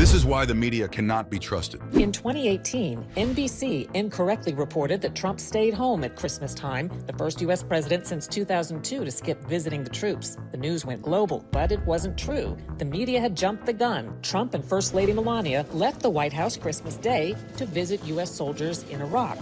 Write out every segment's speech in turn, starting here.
This is why the media cannot be trusted. In 2018, NBC incorrectly reported that Trump stayed home at Christmas time, the first U.S. president since 2002 to skip visiting the troops. The news went global, but it wasn't true. The media had jumped the gun. Trump and First Lady Melania left the White House Christmas Day to visit U.S. soldiers in Iraq.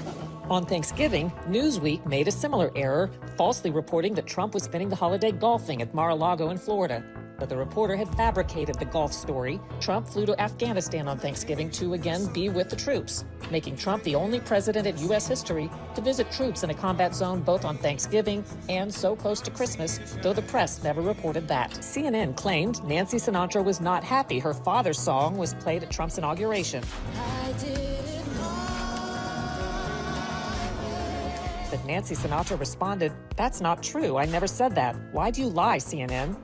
On Thanksgiving, Newsweek made a similar error, falsely reporting that Trump was spending the holiday golfing at Mar-a-Lago in Florida. But the reporter had fabricated the golf story. Trump flew to Afghanistan on Thanksgiving to again be with the troops, making Trump the only president in U.S. history to visit troops in a combat zone both on Thanksgiving and so close to Christmas, though the press never reported that. CNN claimed Nancy Sinatra was not happy her father's song was played at Trump's inauguration. But Nancy Sinatra responded, "That's not true. I never said that. Why do you lie, CNN?"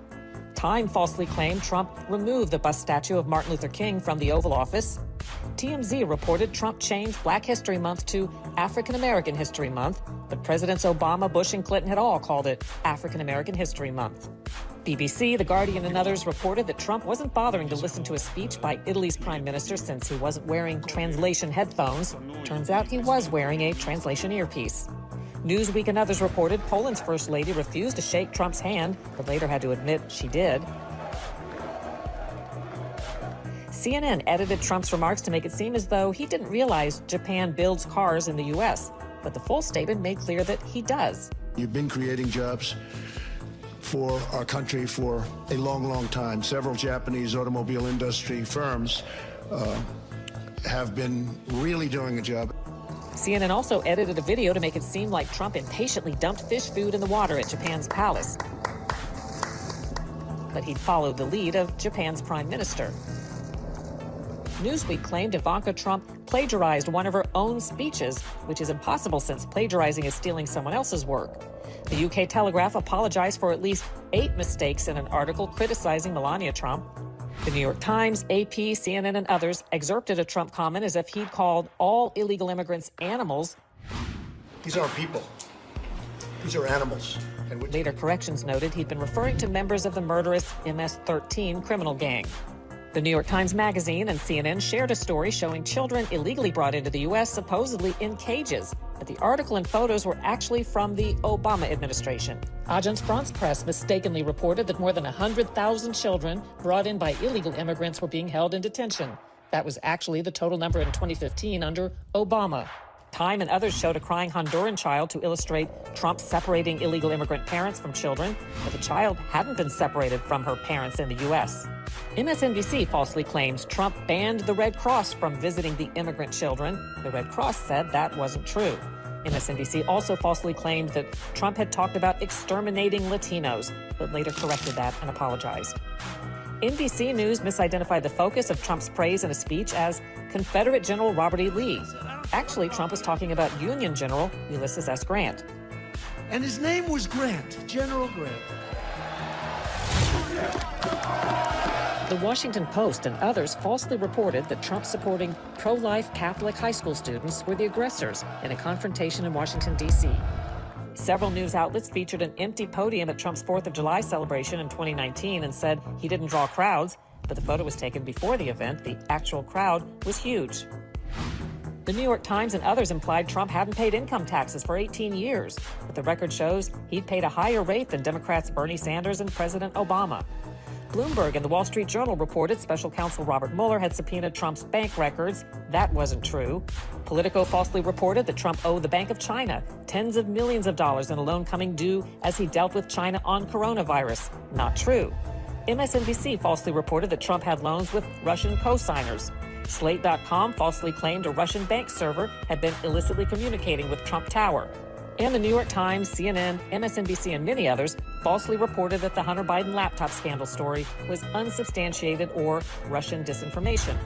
Time falsely claimed Trump removed the bust statue of Martin Luther King from the Oval Office. TMZ reported Trump changed Black History Month to African American History Month, but Presidents Obama, Bush, and Clinton had all called it African American History Month. BBC, The Guardian, and others reported that Trump wasn't bothering to listen to a speech by Italy's prime minister since he wasn't wearing translation headphones. Turns out he was wearing a translation earpiece. Newsweek and others reported Poland's first lady refused to shake Trump's hand, but later had to admit she did. CNN edited Trump's remarks to make it seem as though he didn't realize Japan builds cars in the U.S., but the full statement made clear that he does. You've been creating jobs for our country for a long, long time. Several Japanese automobile industry firms have been really doing a job. CNN also edited a video to make it seem like Trump impatiently dumped fish food in the water at Japan's palace. But he'd followed the lead of Japan's prime minister. Newsweek claimed Ivanka Trump plagiarized one of her own speeches, which is impossible since plagiarizing is stealing someone else's work. The UK Telegraph apologized for at least 8 mistakes in an article criticizing Melania Trump. The New York Times, AP, CNN, and others excerpted a Trump comment as if he'd called all illegal immigrants animals. These aren't people. These are animals. Later corrections noted he'd been referring to members of the murderous MS-13 criminal gang. The New York Times Magazine and CNN shared a story showing children illegally brought into the U.S. supposedly in cages, but the article and photos were actually from the Obama administration. Agence France-Presse mistakenly reported that more than 100,000 children brought in by illegal immigrants were being held in detention. That was actually the total number in 2015 under Obama. Time and others showed a crying Honduran child to illustrate Trump separating illegal immigrant parents from children, but the child hadn't been separated from her parents in the U.S. MSNBC falsely claimed Trump banned the Red Cross from visiting the immigrant children. The Red Cross said that wasn't true. MSNBC also falsely claimed that Trump had talked about exterminating Latinos, but later corrected that and apologized. NBC News misidentified the focus of Trump's praise in a speech as Confederate General Robert E. Lee. Actually, Trump was talking about Union General Ulysses S. Grant. And his name was Grant, General Grant. The Washington Post and others falsely reported that Trump supporting pro-life Catholic high school students were the aggressors in a confrontation in Washington, D.C. Several news outlets featured an empty podium at Trump's 4th of July celebration in 2019 and said he didn't draw crowds, but the photo was taken before the event. The actual crowd was huge. The New York Times and others implied Trump hadn't paid income taxes for 18 years, but the record shows he'd paid a higher rate than Democrats Bernie Sanders and President Obama. Bloomberg and the Wall Street Journal reported special counsel Robert Mueller had subpoenaed Trump's bank records. That wasn't true. Politico falsely reported that Trump owed the Bank of China tens of millions of dollars in a loan coming due as he dealt with China on coronavirus. Not true. MSNBC falsely reported that Trump had loans with Russian co-signers. Slate.com falsely claimed a Russian bank server had been illicitly communicating with Trump Tower. And the New York Times, CNN, MSNBC, and many others falsely reported that the Hunter Biden laptop scandal story was unsubstantiated or Russian disinformation.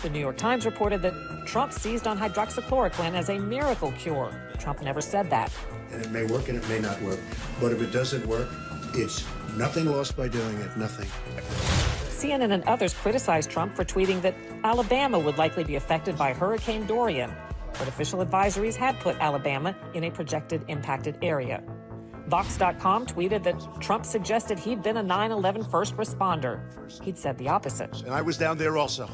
The New York Times reported that Trump seized on hydroxychloroquine as a miracle cure. Trump never said that. And it may work and it may not work. But if it doesn't work, it's nothing lost by doing it, nothing. CNN and others criticized Trump for tweeting that Alabama would likely be affected by Hurricane Dorian, but official advisories had put Alabama in a projected impacted area. Vox.com tweeted that Trump suggested he'd been a 9/11 first responder. He'd said the opposite. And I was down there also.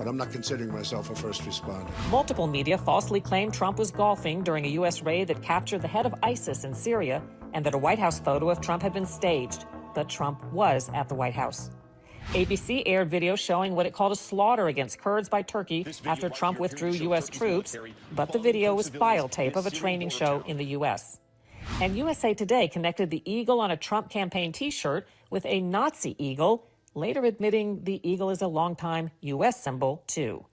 but I'm not considering myself a first responder. Multiple media falsely claimed Trump was golfing during a U.S. raid that captured the head of ISIS in Syria and that a White House photo of Trump had been staged. But Trump was at the White House. ABC aired video showing what it called a slaughter against Kurds by Turkey after Trump withdrew U.S. troops, but the video was file tape of a training show in the U.S. And USA Today connected the eagle on a Trump campaign T-shirt with a Nazi eagle, later admitting the eagle is a longtime U.S. symbol, too.